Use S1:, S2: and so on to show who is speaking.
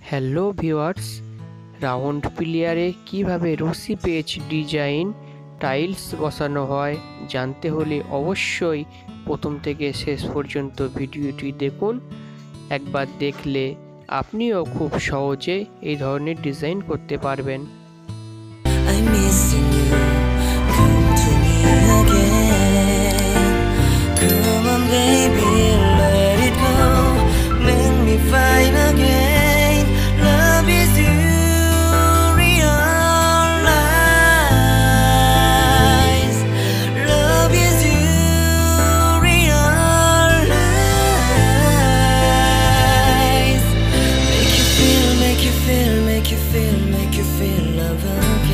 S1: Hello viewers, round পিলিয়ারে কিভাবে রশি page design tiles বসানো হয় জানতে হলে অবশ্যই প্রথম থেকে শেষ পর্যন্ত ভিডিওটি দেখুন। একবার দেখলে আপনিও খুব সহজে এই ধরনের ডিজাইন করতে পারবেন।
S2: I'm missing you. Come to me again. Come on, baby, let it go. Make me fine again. Love is you. Realize. Love is you. Realize. Make you feel, make you feel, make you feel, make you feel love again.